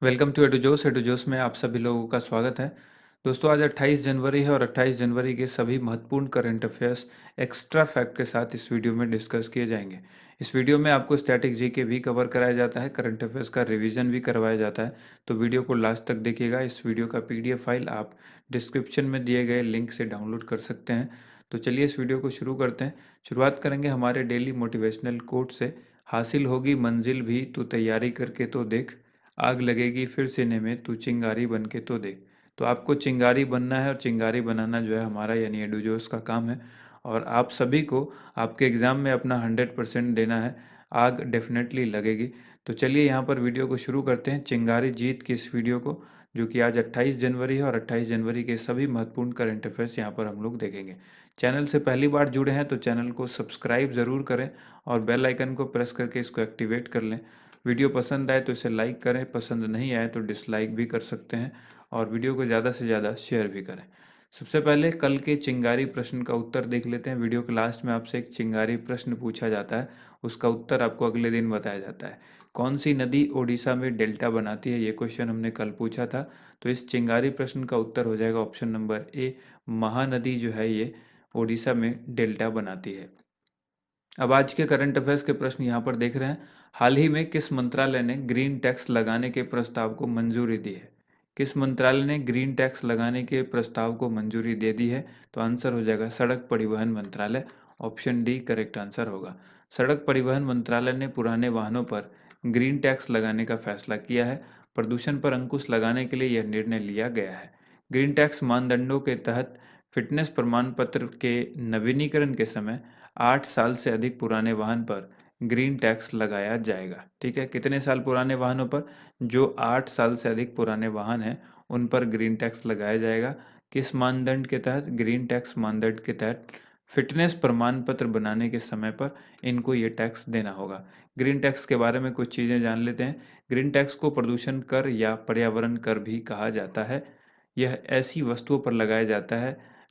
Welcome to एडुजोस। एडुजोस में आप सभी लोगों का स्वागत है। दोस्तों, आज 28 जनवरी है और 28 जनवरी के सभी महत्वपूर्ण करंट अफेयर्स एक्स्ट्रा फैक्ट के साथ इस वीडियो में डिस्कस किए जाएंगे। इस वीडियो में आपको स्टैटिक जीके भी कवर कराया जाता है, करंट अफेयर्स का रिवीजन भी करवाया जाता है। तो वीडियो को लास्ट तक देखिएगा। इस वीडियो का पीडीएफ फाइल आप डिस्क्रिप्शन में दिए गए लिंक से डाउनलोड कर सकते हैं। तो चलिए इस वीडियो को शुरू करते हैं। शुरुआत करेंगे हमारे डेली मोटिवेशनल कोट से। हासिल होगी मंजिल भी, तू तैयारी करके तो देख। आग लगेगी फिर सीने में, तू चिंगारी बन के तो देख। तो आपको चिंगारी बनना है और चिंगारी बनाना जो है हमारा यानी एडुजोस का काम है। और आप सभी को आपके एग्ज़ाम में अपना 100% देना है। आग डेफिनेटली लगेगी। तो चलिए यहाँ पर वीडियो को शुरू करते हैं चिंगारी जीत की इस वीडियो को, जो कि आज 28 जनवरी है और 28 जनवरी के सभी महत्वपूर्ण करंट अफेयर्स यहाँ पर हम लोग देखेंगे। चैनल से पहली बार जुड़े हैं तो चैनल को सब्सक्राइब ज़रूर करें और बेल आइकन को प्रेस करके इसको एक्टिवेट कर लें। वीडियो पसंद आए तो इसे लाइक करें, पसंद नहीं आए तो डिसलाइक भी कर सकते हैं और वीडियो को ज़्यादा से ज़्यादा शेयर भी करें। सबसे पहले कल के चिंगारी प्रश्न का उत्तर देख लेते हैं। वीडियो के लास्ट में आपसे एक चिंगारी प्रश्न पूछा जाता है, उसका उत्तर आपको अगले दिन बताया जाता है। कौन सी नदी ओडिशा में डेल्टा बनाती है, ये क्वेश्चन हमने कल पूछा था। तो इस चिंगारी प्रश्न का उत्तर हो जाएगा ऑप्शन नंबर ए, महानदी जो है ये ओडिशा में डेल्टा बनाती है। अब आज के करंट अफेयर्स के प्रश्न यहाँ पर देख रहे हैं। हाल ही में किस मंत्रालय ने ग्रीन टैक्स लगाने के प्रस्ताव को मंजूरी दी है? किस मंत्रालय ने ग्रीन टैक्स लगाने के प्रस्ताव को मंजूरी दे दी है? तो आंसर हो जाएगा सड़क परिवहन मंत्रालय। ऑप्शन डी करेक्ट आंसर होगा। सड़क परिवहन मंत्रालय ने पुराने वाहनों पर ग्रीन टैक्स लगाने का फैसला किया है। प्रदूषण पर अंकुश लगाने के लिए यह निर्णय लिया गया है। ग्रीन टैक्स मानदंडों के तहत फिटनेस प्रमाण पत्र के नवीनीकरण के समय 8 साल से अधिक पुराने वाहन पर ग्रीन टैक्स लगाया जाएगा। ठीक है, कितने साल पुराने वाहनों पर? जो 8 साल से अधिक पुराने वाहन हैं उन पर ग्रीन टैक्स लगाया जाएगा। किस मानदंड के तहत? ग्रीन टैक्स मानदंड के तहत फिटनेस प्रमाण पत्र बनाने के समय पर इनको ये टैक्स देना होगा। ग्रीन टैक्स के बारे में कुछ चीज़ें जान लेते हैं। ग्रीन टैक्स को प्रदूषण कर या पर्यावरण कर भी कहा जाता है। यह ऐसी वस्तुओं पर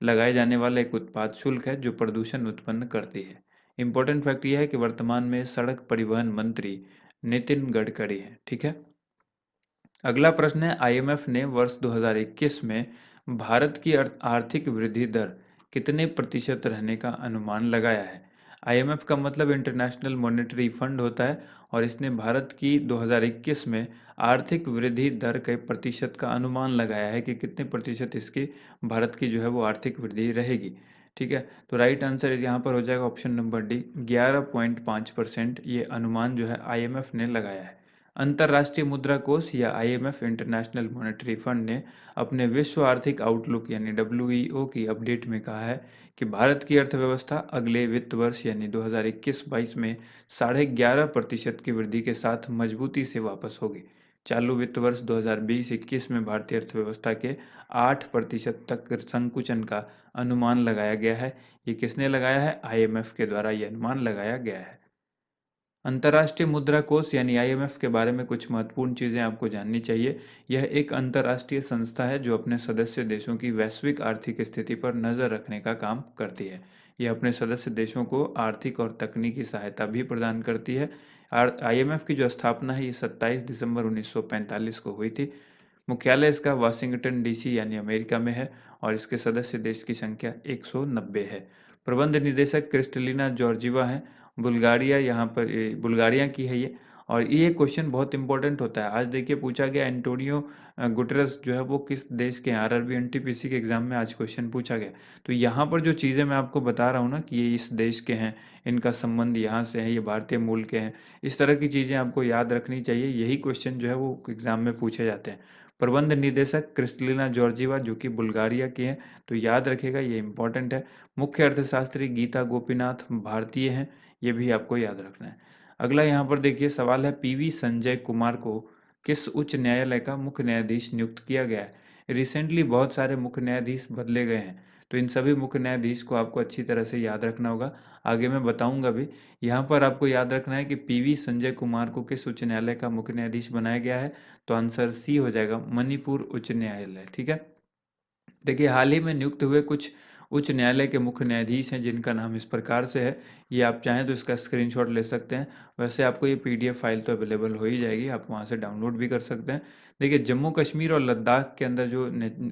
लगाए जाने वाला एक उत्पाद शुल्क है जो प्रदूषण उत्पन्न करती है। इम्पोर्टेंट फैक्ट यह है कि वर्तमान में सड़क परिवहन मंत्री नितिन गडकरी हैं। ठीक है। अगला प्रश्न है, आईएमएफ ने वर्ष 2021 में भारत की आर्थिक वृद्धि दर कितने प्रतिशत रहने का अनुमान लगाया है? आईएमएफ का मतलब इंटरनेशनल मॉनेटरी फंड होता है और इसने भारत की 2021 में आर्थिक वृद्धि दर के प्रतिशत का अनुमान लगाया है कि कितने प्रतिशत इसकी भारत की जो है वो आर्थिक वृद्धि रहेगी। ठीक है, तो राइट आंसर यहाँ पर हो जाएगा ऑप्शन नंबर डी, 11.5% ये अनुमान जो है आईएमएफ ने लगाया है। अंतर्राष्ट्रीय मुद्रा कोष या आईएमएफ इंटरनेशनल मॉनेटरी फंड ने अपने विश्व आर्थिक आउटलुक यानी डब्ल्यूईओ की अपडेट में कहा है कि भारत की अर्थव्यवस्था अगले वित्त वर्ष यानी 2021-22 में 11.5% की वृद्धि के साथ मजबूती से वापस होगी। चालू वित्त वर्ष 2020-21 में भारतीय अर्थव्यवस्था के 8% तक संकुचन का अनुमान लगाया गया है। ये किसने लगाया है? आईएमएफ के द्वारा ये अनुमान लगाया गया है। अंतर्राष्ट्रीय मुद्रा कोष यानी आईएमएफ के बारे में कुछ महत्वपूर्ण चीज़ें आपको जाननी चाहिए। यह एक अंतर्राष्ट्रीय संस्था है जो अपने सदस्य देशों की वैश्विक आर्थिक स्थिति पर नज़र रखने का काम करती है। यह अपने सदस्य देशों को आर्थिक और तकनीकी सहायता भी प्रदान करती है। आईएमएफ की जो स्थापना है ये 27 दिसंबर 1945 को हुई थी। मुख्यालय इसका वाशिंगटन डीसी यानी अमेरिका में है और इसके सदस्य देश की संख्या 190 है। प्रबंध निदेशक क्रिस्टलिना जॉर्जिवा हैं। बुल्गारिया यहाँ पर बुल्गारिया की है ये। और ये क्वेश्चन बहुत इंपॉर्टेंट होता है। आज देखिए पूछा गया एंटोनियो गुटरेस जो है वो किस देश के हैं? आरआरबी एनटीपीसी के एग्जाम में आज क्वेश्चन पूछा गया। तो यहाँ पर जो चीज़ें मैं आपको बता रहा हूँ ना कि ये इस देश के हैं, इनका संबंध यहाँ से है, ये भारतीय मूल के हैं, इस तरह की चीज़ें आपको याद रखनी चाहिए। यही क्वेश्चन जो है वो एग्जाम में पूछे जाते हैं। प्रबंध निदेशक क्रिस्टलिना जॉर्जिवा जो कि बुल्गारिया की हैं, तो याद रखिएगा ये इंपॉर्टेंट है। मुख्य अर्थशास्त्री गीता गोपीनाथ भारतीय हैं, ये भी आपको याद रखना है। अगला यहाँ पर देखिए सवाल है, पीवी संजय कुमार को किस उच्च न्यायालय का मुख्य न्यायाधीश नियुक्त किया गया है? रिसेंटली बहुत सारे मुख्य न्यायाधीश बदले गए हैं, तो इन सभी मुख्य न्यायाधीश को आपको अच्छी तरह से याद रखना होगा। आगे मैं बताऊंगा भी। यहाँ पर आपको याद रखना है कि पीवी संजय कुमार को किस उच्च न्यायालय का मुख्य न्यायाधीश बनाया गया है? तो आंसर सी हो जाएगा, मणिपुर उच्च न्यायालय। ठीक है। देखिए हाल ही में नियुक्त हुए कुछ उच्च न्यायालय के मुख्य न्यायाधीश हैं जिनका नाम इस प्रकार से है। ये आप चाहें तो इसका स्क्रीनशॉट ले सकते हैं। वैसे आपको ये पीडीएफ फाइल तो अवेलेबल हो ही जाएगी, आप वहाँ से डाउनलोड भी कर सकते हैं। देखिए, जम्मू कश्मीर और लद्दाख के अंदर जो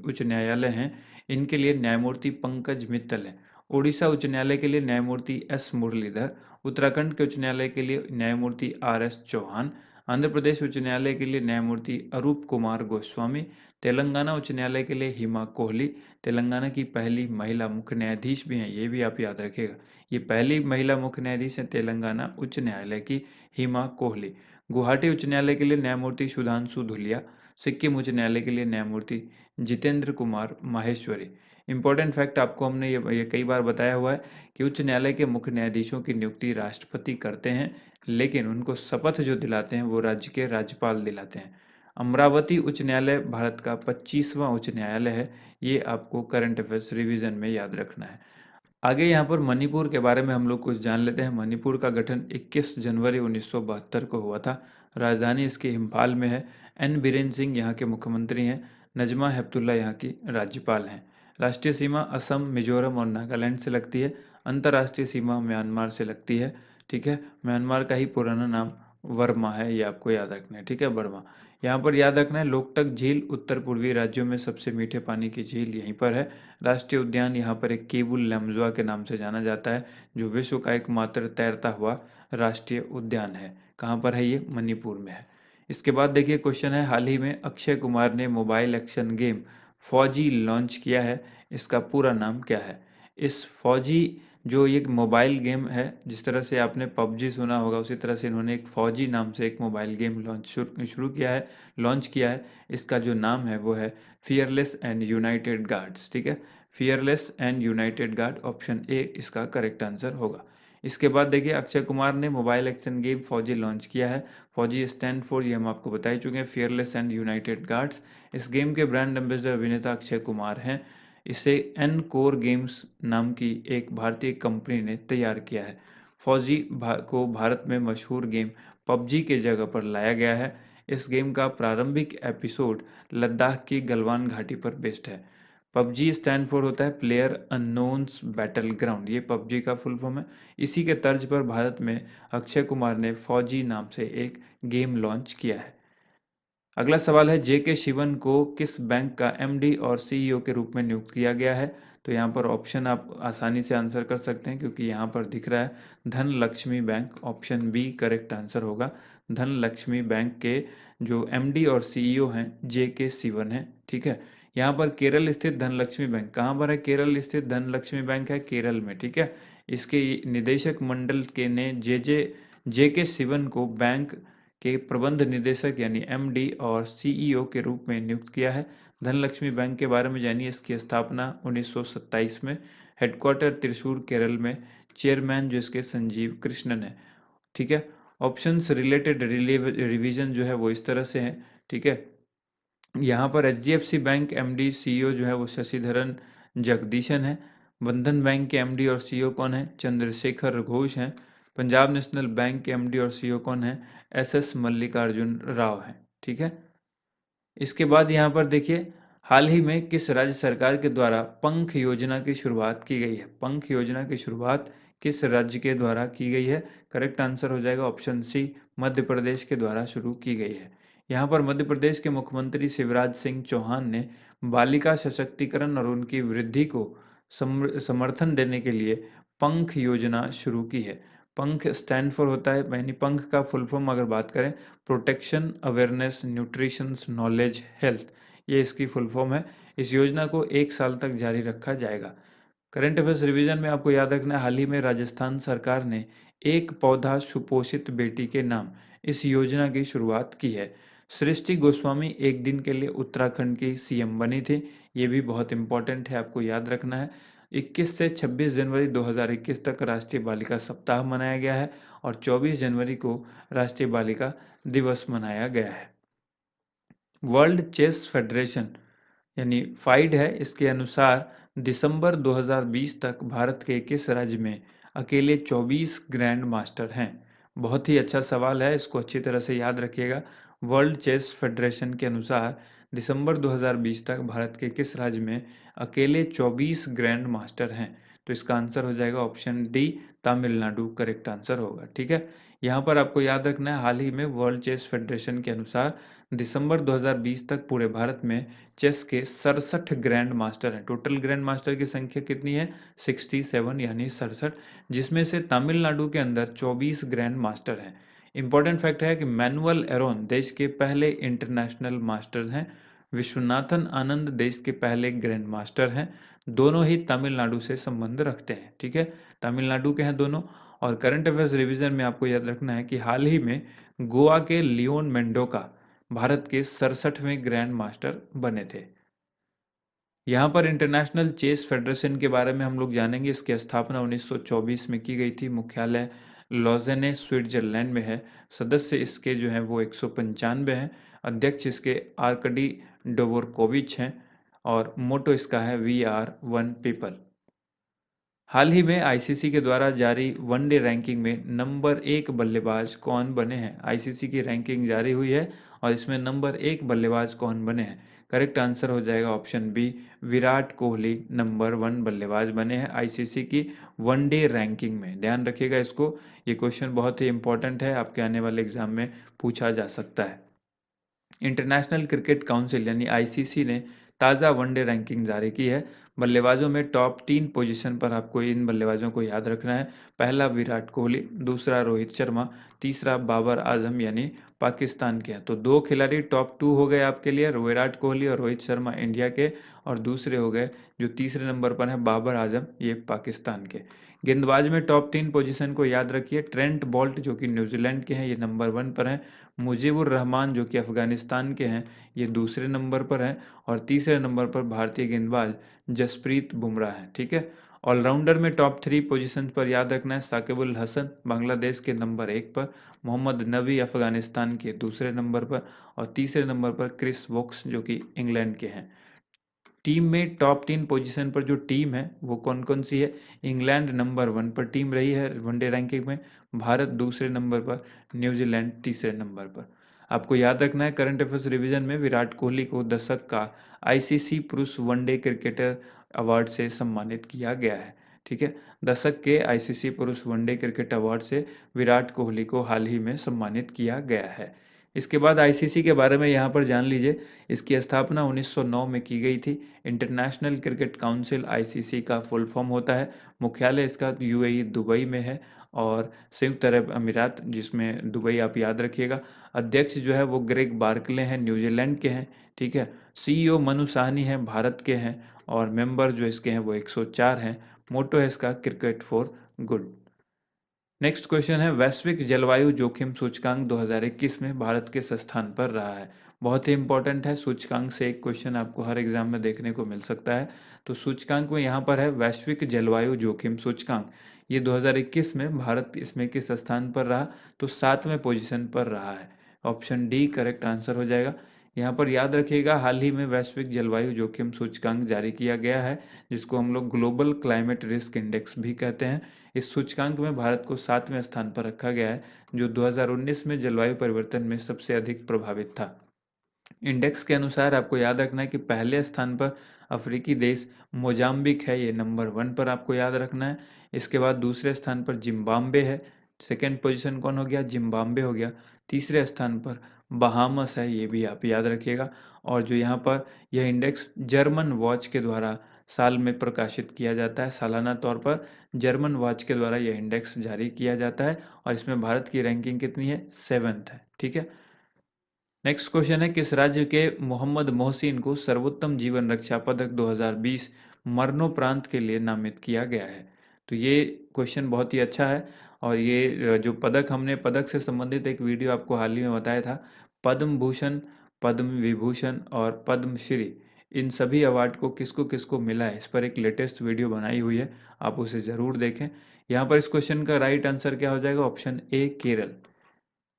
उच्च न्यायालय हैं, इनके लिए न्यायमूर्ति पंकज मित्तल है। उड़ीसा उच्च न्यायालय के लिए न्यायमूर्ति एस मुरलीधर, उत्तराखंड के उच्च न्यायालय के लिए न्यायमूर्ति आर एस चौहान, आंध्र प्रदेश उच्च न्यायालय के लिए न्यायमूर्ति अरूप कुमार गोस्वामी, तेलंगाना उच्च न्यायालय के लिए हिमा कोहली, तेलंगाना की पहली महिला मुख्य न्यायाधीश भी हैं, ये भी आप याद रखिएगा। ये पहली महिला मुख्य न्यायाधीश हैं तेलंगाना उच्च न्यायालय की, हिमा कोहली। गुवाहाटी उच्च न्यायालय के लिए न्यायमूर्ति सुधांशु धुलिया, सिक्किम उच्च न्यायालय के लिए न्यायमूर्ति जितेंद्र कुमार माहेश्वरी। इंपॉर्टेंट फैक्ट आपको हमने ये कई बार बताया हुआ है कि उच्च न्यायालय के मुख्य न्यायाधीशों की नियुक्ति राष्ट्रपति करते हैं, लेकिन उनको शपथ जो दिलाते हैं वो राज्य के राज्यपाल दिलाते हैं। अमरावती उच्च न्यायालय भारत का 25वां उच्च न्यायालय है। ये आपको करंट अफेयर्स रिवीजन में याद रखना है। आगे यहाँ पर मणिपुर के बारे में हम लोग कुछ जान लेते हैं। मणिपुर का गठन 21 जनवरी 1972 को हुआ था। राजधानी इसकी इम्फाल में है। एन बीरेन सिंह यहाँ के मुख्यमंत्री हैं। नजमा हेपतुल्ला यहाँ की राज्यपाल हैं। राष्ट्रीय सीमा असम, मिजोरम और नागालैंड से लगती है। अंतर्राष्ट्रीय सीमा म्यांमार से लगती है। ठीक है, म्यांमार का ही पुराना नाम वर्मा है, ये आपको याद रखना है। ठीक है, बर्मा। यहाँ पर याद रखना है, लोकटक झील उत्तर पूर्वी राज्यों में सबसे मीठे पानी की झील यहीं पर है। राष्ट्रीय उद्यान यहाँ पर एक केबुल लम्जोआ के नाम से जाना जाता है, जो विश्व का एकमात्र तैरता हुआ राष्ट्रीय उद्यान है। कहाँ पर है ये? मणिपुर में है। इसके बाद देखिए क्वेश्चन है, हाल ही में अक्षय कुमार ने मोबाइल एक्शन गेम फौजी लॉन्च किया है, इसका पूरा नाम क्या है? इस फौजी जो एक मोबाइल गेम है, जिस तरह से आपने पबजी सुना होगा उसी तरह से इन्होंने एक फौजी नाम से एक मोबाइल गेम शुरू किया है, लॉन्च किया है। इसका जो नाम है वो है फियरलेस एंड यूनाइटेड गार्ड्स। ठीक है, fearless and United guard, option A इसका करेक्ट आंसर होगा। इसके बाद देखिए, अक्षय कुमार ने मोबाइल एक्शन गेम फौजी लॉन्च किया है। फौजी स्टैंड फॉर, ये हम आपको बता ही चुके हैं, फियरलेस एंड यूनाइटेड गार्ड्स। इस गेम के ब्रांड एम्बेसडर अभिनेता अक्षय कुमार हैं। इसे एन कोर गेम्स नाम की एक भारतीय कंपनी ने तैयार किया है। फौजी को भारत में मशहूर गेम पबजी के जगह पर लाया गया है। इस गेम का प्रारंभिक एपिसोड लद्दाख की गलवान घाटी पर बेस्ड है। पबजी स्टैंड फॉर होता है प्लेयर अननोन्स बैटल ग्राउंड, ये पबजी का फुल फॉर्म है। इसी के तर्ज पर भारत में अक्षय कुमार ने फौजी नाम से एक गेम लॉन्च किया है। अगला सवाल है, जे के शिवन को किस बैंक का एमडी और सीईओ के रूप में नियुक्त किया गया है? तो यहाँ पर ऑप्शन आप आसानी से आंसर कर सकते हैं, क्योंकि यहाँ पर दिख रहा है Dhan Laxmi bank, option B correct answer होगा। धन लक्ष्मी बैंक के जो एमडी और सीईओ हैं जे के शिवन हैं। ठीक है, यहाँ पर केरल स्थित धनलक्ष्मी बैंक, कहाँ पर है? केरल स्थित धनलक्ष्मी बैंक है केरल में। ठीक है, इसके निदेशक मंडल के ने जे के शिवन को बैंक के प्रबंध निदेशक यानी एमडी और सीईओ के रूप में नियुक्त किया है। धनलक्ष्मी बैंक के बारे में जानिए, इसकी स्थापना 1927 में, हेडक्वार्टर त्रिशूर केरल में, चेयरमैन जो इसके संजीव कृष्णन है। ठीक है, ऑप्शंस रिलेटेड रिवीजन जो है वो इस तरह से है। ठीक है, यहाँ पर एचडीएफसी बैंक एमडी सीईओ जो है वो शशिधरन जगदीशन है। बंधन बैंक के एमडी और सीईओ कौन है? चंद्रशेखर घोष हैं। पंजाब नेशनल बैंक के एमडी और सीईओ कौन है? एसएस मल्लिकार्जुन राव हैं। ठीक है, इसके बाद यहाँ पर देखिए, हाल ही में किस राज्य सरकार के द्वारा पंख योजना की शुरुआत की गई है? पंख योजना की शुरुआत किस राज्य के द्वारा की गई है? करेक्ट आंसर हो जाएगा ऑप्शन सी, मध्य प्रदेश के द्वारा शुरू की गई है। यहाँ पर मध्य प्रदेश के मुख्यमंत्री शिवराज सिंह चौहान ने बालिका सशक्तिकरण और उनकी वृद्धि को समर्थन देने के लिए पंख योजना शुरू की है। पंख स्टैंड फॉर होता है, यानी पंख का फुल फॉर्म अगर बात करें, protection, awareness, nutrition, knowledge, health, ये इसकी फुल फॉर्म है। इस योजना को 1 साल तक जारी रखा जाएगा। करंट अफेयर्स रिवीजन में आपको याद रखना है, हाल ही में राजस्थान सरकार ने एक पौधा सुपोषित बेटी के नाम इस योजना की शुरुआत की है। सृष्टि गोस्वामी एक दिन के लिए उत्तराखंड की सीएम बनी थी। ये भी बहुत इंपॉर्टेंट है, आपको याद रखना है। 21 से 26 जनवरी 2021 तक राष्ट्रीय बालिका सप्ताह मनाया गया है और 24 जनवरी को राष्ट्रीय बालिका दिवस मनाया गया है। वर्ल्ड चेस फेडरेशन यानी फाइड है, इसके अनुसार दिसंबर 2020 तक भारत के किस राज्य में अकेले 24 ग्रैंड मास्टर हैं? बहुत ही अच्छा सवाल है, इसको अच्छी तरह से याद रखिएगा। वर्ल्ड चेस फेडरेशन के अनुसार दिसंबर 2020 तक भारत के किस राज्य में अकेले 24 ग्रैंड मास्टर हैं? तो इसका आंसर हो जाएगा option D, Tamil Nadu correct answer होगा। ठीक है, यहाँ पर आपको याद रखना है, हाल ही में वर्ल्ड चेस फेडरेशन के अनुसार दिसंबर 2020 तक पूरे भारत में चेस के 67 ग्रैंड मास्टर हैं। टोटल ग्रैंड मास्टर की संख्या कितनी है? 67 यानी 67, जिसमें से तमिलनाडु के अंदर 24 ग्रैंड मास्टर हैं। इंपॉर्टेंट फैक्ट है कि मैनुअल एरोन देश के पहले इंटरनेशनल मास्टर हैं। विश्वनाथन आनंद देश के पहले ग्रैंड मास्टर हैं। दोनों ही तमिलनाडु से संबंध रखते हैं। ठीक है, तमिलनाडु के हैं दोनों। और करंट अफेयर्स रिवीजन में आपको याद रखना है कि हाल ही में गोवा के लियोन मेंडोका भारत के 67वें ग्रैंड मास्टर बने थे। यहाँ पर इंटरनेशनल चेस फेडरेशन के बारे में हम लोग जानेंगे। इसकी स्थापना 1924 में की गई थी। मुख्यालय लॉजेने स्विट्जरलैंड में है। सदस्य इसके जो हैं वो 195 हैं। अध्यक्ष इसके आर्कडी डोवोरकोविच हैं और मोटो इसका है वी आर वन पीपल। हाल ही में आईसीसी के द्वारा जारी वनडे रैंकिंग में नंबर 1 बल्लेबाज कौन बने हैं? आईसीसी की रैंकिंग जारी हुई है और इसमें नंबर 1 बल्लेबाज कौन बने हैं? करेक्ट आंसर हो जाएगा option B, Virat Kohli number 1 बल्लेबाज बने हैं आईसीसी की वनडे रैंकिंग में। ध्यान रखिएगा इसको, ये क्वेश्चन बहुत ही इंपॉर्टेंट है, आपके आने वाले एग्जाम में पूछा जा सकता है। इंटरनेशनल क्रिकेट काउंसिल यानी आईसीसी ने ताज़ा वनडे रैंकिंग जारी की है। बल्लेबाजों में टॉप 3 पोजीशन पर आपको इन बल्लेबाजों को याद रखना है। पहला विराट कोहली, दूसरा रोहित शर्मा, तीसरा बाबर आजम यानी पाकिस्तान के हैं। तो 2 खिलाड़ी टॉप 2 हो गए आपके लिए, विराट कोहली और रोहित शर्मा इंडिया के, और दूसरे हो गए जो तीसरे नंबर पर हैं बाबर आजम, ये पाकिस्तान के। गेंदबाज में टॉप 3 पोजीशन को याद रखिए। ट्रेंट बोल्ट जो कि न्यूजीलैंड के हैं, ये नंबर 1 पर हैं। मुजीबुर रहमान जो कि अफगानिस्तान के हैं, ये दूसरे नंबर पर हैं। और तीसरे नंबर पर भारतीय गेंदबाज जसप्रीत बुमराह हैं। ठीक है, ऑलराउंडर में टॉप 3 पोजीशन पर याद रखना है। साकिबुल हसन बांग्लादेश के नंबर 1 पर, मोहम्मद नबी अफगानिस्तान के दूसरे नंबर पर, और तीसरे नंबर पर क्रिस वोक्स जो कि इंग्लैंड के हैं। टीम में टॉप 3 पोजीशन पर जो टीम है वो कौन कौन सी है? इंग्लैंड नंबर 1 पर टीम रही है वनडे रैंकिंग में, भारत दूसरे नंबर पर, न्यूजीलैंड तीसरे नंबर पर। आपको याद रखना है करंट अफेयर्स रिवीजन में विराट कोहली को दशक का आईसीसी पुरुष वनडे क्रिकेटर अवार्ड से सम्मानित किया गया है। ठीक है, दशक के आईसीसी पुरुष वनडे क्रिकेट अवार्ड से विराट कोहली को हाल ही में सम्मानित किया गया है। इसके बाद आईसीसी के बारे में यहाँ पर जान लीजिए। इसकी स्थापना 1909 में की गई थी। इंटरनेशनल क्रिकेट काउंसिल आईसीसी का फुल फॉर्म होता है। मुख्यालय इसका यूएई दुबई में है और संयुक्त अरब अमीरात, जिसमें दुबई आप याद रखिएगा। अध्यक्ष जो है वो ग्रेग बार्कले हैं, न्यूजीलैंड के हैं। ठीक है, सीईओ मनु साहनी हैं, भारत के हैं। और मेंबर जो इसके हैं वो 104 हैं। मोटो है इसका cricket for good. Next question है, वैश्विक जलवायु जोखिम सूचकांक 2021 में भारत किस स्थान पर रहा है? बहुत ही इंपॉर्टेंट है, सूचकांक से एक क्वेश्चन आपको हर एग्जाम में देखने को मिल सकता है। तो सूचकांक में यहाँ पर है वैश्विक जलवायु जोखिम सूचकांक। ये 2021 में भारत इसमें किस स्थान पर रहा? तो 7वें पोजीशन पर रहा है। ऑप्शन डी करेक्ट आंसर हो जाएगा। यहाँ पर याद रखिएगा, हाल ही में वैश्विक जलवायु जोखिम सूचकांक जारी किया गया है, जिसको हम लोग ग्लोबल क्लाइमेट रिस्क इंडेक्स भी कहते हैं। इस सूचकांक में भारत को 7वें स्थान पर रखा गया है, जो 2019 में जलवायु परिवर्तन में सबसे अधिक प्रभावित था। इंडेक्स के अनुसार आपको याद रखना है कि पहले स्थान पर अफ्रीकी देश मोजाम्बिक है, ये नंबर 1 पर आपको याद रखना है। इसके बाद दूसरे स्थान पर जिम्बाब्वे है। सेकेंड पोजीशन कौन हो गया? जिम्बाब्वे हो गया। तीसरे स्थान पर बहामस है, ये भी आप याद रखिएगा। और जो यहाँ पर यह इंडेक्स जर्मन वॉच के द्वारा साल में प्रकाशित किया जाता है, सालाना तौर पर जर्मन वॉच के द्वारा यह इंडेक्स जारी किया जाता है। और इसमें भारत की रैंकिंग कितनी है? 7th है। ठीक है, नेक्स्ट क्वेश्चन है, किस राज्य के मोहम्मद मोहसिन को सर्वोत्तम जीवन रक्षा पदक 2020 मरणोपरांत के लिए नामित किया गया है? तो ये क्वेश्चन बहुत ही अच्छा है। और ये जो पदक, हमने पदक से संबंधित एक वीडियो आपको हाल ही में बताया था। पद्म भूषण, पद्म विभूषण और पद्मश्री, इन सभी अवार्ड को किसको किसको मिला है, इस पर एक लेटेस्ट वीडियो बनाई हुई है, आप उसे ज़रूर देखें। यहाँ पर इस क्वेश्चन का राइट आंसर क्या हो जाएगा? Option A Kerala.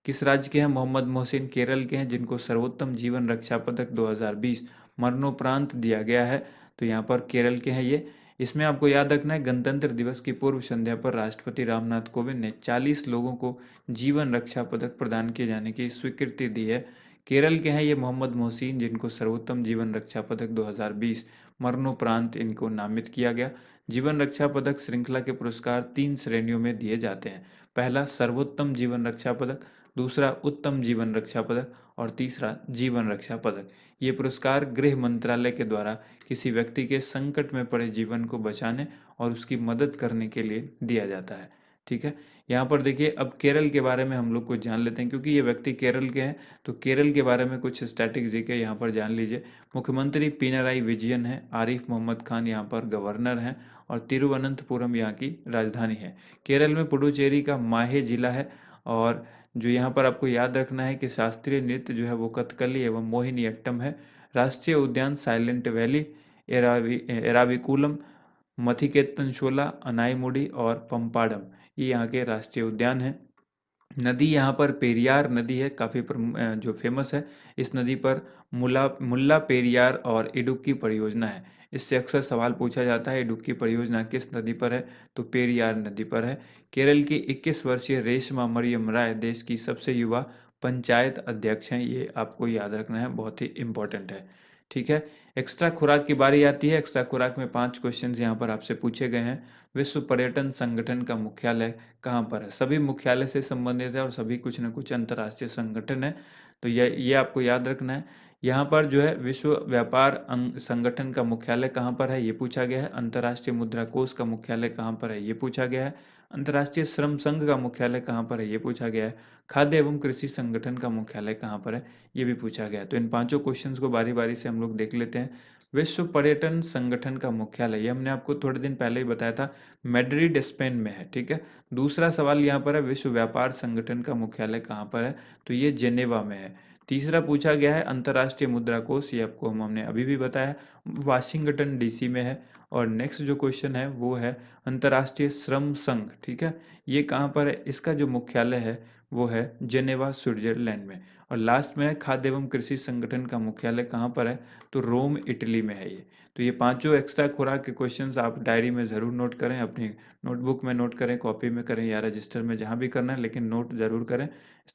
किस राज्य के हैं मोहम्मद मोहसिन? केरल के हैं, जिनको सर्वोत्तम जीवन रक्षा पदक 2020 मरणोपरांत दिया गया है। तो यहाँ पर केरल के हैं ये। इसमें आपको याद रखना है, गणतंत्र दिवस की पूर्व संध्या पर राष्ट्रपति रामनाथ कोविंद ने 40 लोगों को जीवन रक्षा पदक प्रदान किए जाने की स्वीकृति दी है। केरल के हैं ये मोहम्मद मोहसिन, जिनको सर्वोत्तम जीवन रक्षा पदक 2020 मरणोपरांत इनको नामित किया गया। जीवन रक्षा पदक श्रृंखला के पुरस्कार 3 श्रेणियों में दिए जाते हैं। पहला सर्वोत्तम जीवन रक्षा पदक, दूसरा उत्तम जीवन रक्षा पदक और तीसरा जीवन रक्षा पदक। ये पुरस्कार गृह मंत्रालय के द्वारा किसी व्यक्ति के संकट में पड़े जीवन को बचाने और उसकी मदद करने के लिए दिया जाता है। ठीक है, यहाँ पर देखिए अब केरल के बारे में हम लोग कुछ जान लेते हैं, क्योंकि ये व्यक्ति केरल के हैं, तो केरल के बारे में कुछ स्टैटिक जीके यहाँ पर जान लीजिए। मुख्यमंत्री पिनराई विजयन है, आरिफ मोहम्मद खान यहाँ पर गवर्नर हैं और तिरुवनंतपुरम यहाँ की राजधानी है। केरल में पुडुचेरी का माहे जिला है, और जो यहाँ पर आपको याद रखना है कि शास्त्रीय नृत्य जो है वो कथकली एवं मोहिनीअट्टम है। राष्ट्रीय उद्यान साइलेंट वैली, एराविकुलम, मथिकेतन शोला, अनाईमुडी और पंपाडम, ये यहाँ के राष्ट्रीय उद्यान हैं। नदी यहाँ पर पेरियार नदी है, काफ़ी जो फेमस है। इस नदी पर मुल्ला पेरियार और इडुक्की परियोजना है। इससे अक्सर सवाल पूछा जाता है, इडुक्की परियोजना किस नदी पर है, तो पेरियार नदी पर है। केरल की 21 वर्षीय रेशमा मरियम राय देश की सबसे युवा पंचायत अध्यक्ष हैं, ये आपको याद रखना है, बहुत ही इंपॉर्टेंट है। ठीक है, एक्स्ट्रा खुराक की बारी आती है। एक्स्ट्रा खुराक में 5 क्वेश्चन यहाँ पर आपसे पूछे गए हैं। विश्व पर्यटन संगठन का मुख्यालय कहाँ पर है? सभी मुख्यालय से संबंधित है और सभी कुछ न कुछ अंतर्राष्ट्रीय संगठन है, तो ये आपको याद रखना है। यहाँ पर जो है विश्व व्यापार संगठन का मुख्यालय कहाँ पर है, ये पूछा गया है। अंतर्राष्ट्रीय मुद्रा कोष का मुख्यालय कहाँ पर है, ये पूछा गया है। अंतर्राष्ट्रीय श्रम संघ का मुख्यालय कहाँ पर है, ये पूछा गया है। खाद्य एवं कृषि संगठन का मुख्यालय कहाँ पर है, ये भी पूछा गया है। तो इन पांचों क्वेश्चंस को बारी बारी से हम लोग देख लेते हैं। विश्व पर्यटन संगठन का मुख्यालय, ये हमने आपको थोड़े दिन पहले ही बताया था, मैड्रिड स्पेन में है। ठीक है, दूसरा सवाल यहाँ पर है, विश्व व्यापार संगठन का मुख्यालय कहाँ पर है, तो ये जेनेवा में है। तीसरा पूछा गया है अंतर्राष्ट्रीय मुद्रा कोष, ये आपको हमने अभी भी बताया, वाशिंगटन डीसी में है। और नेक्स्ट जो क्वेश्चन है वो है अंतर्राष्ट्रीय श्रम संघ। ठीक है, ये कहाँ पर है, इसका जो मुख्यालय है वो है जेनेवा स्विट्जरलैंड में। और लास्ट में है खाद्य एवं कृषि संगठन का मुख्यालय कहाँ पर है, तो रोम इटली में है ये। तो ये पांचों एक्स्ट्रा खुराक के क्वेश्चंस आप डायरी में ज़रूर नोट करें, अपनी नोटबुक में नोट करें, कॉपी में करें या रजिस्टर में, जहाँ भी करना है, लेकिन नोट ज़रूर करें।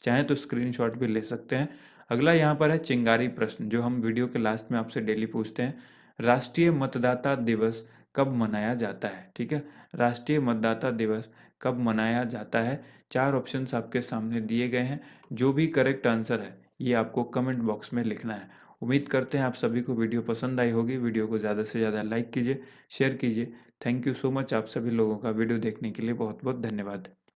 चाहें तो स्क्रीनशॉट भी ले सकते हैं। अगला यहाँ पर है चिंगारी प्रश्न, जो हम वीडियो के लास्ट में आपसे डेली पूछते हैं। राष्ट्रीय मतदाता दिवस कब मनाया जाता है? ठीक है, राष्ट्रीय मतदाता दिवस कब मनाया जाता है? 4 ऑप्शंस आपके सामने दिए गए हैं। जो भी करेक्ट आंसर है ये आपको कमेंट बॉक्स में लिखना है। उम्मीद करते हैं आप सभी को वीडियो पसंद आई होगी। वीडियो को ज़्यादा से ज़्यादा लाइक कीजिए, शेयर कीजिए। थैंक यू सो मच, आप सभी लोगों का वीडियो देखने के लिए बहुत बहुत धन्यवाद।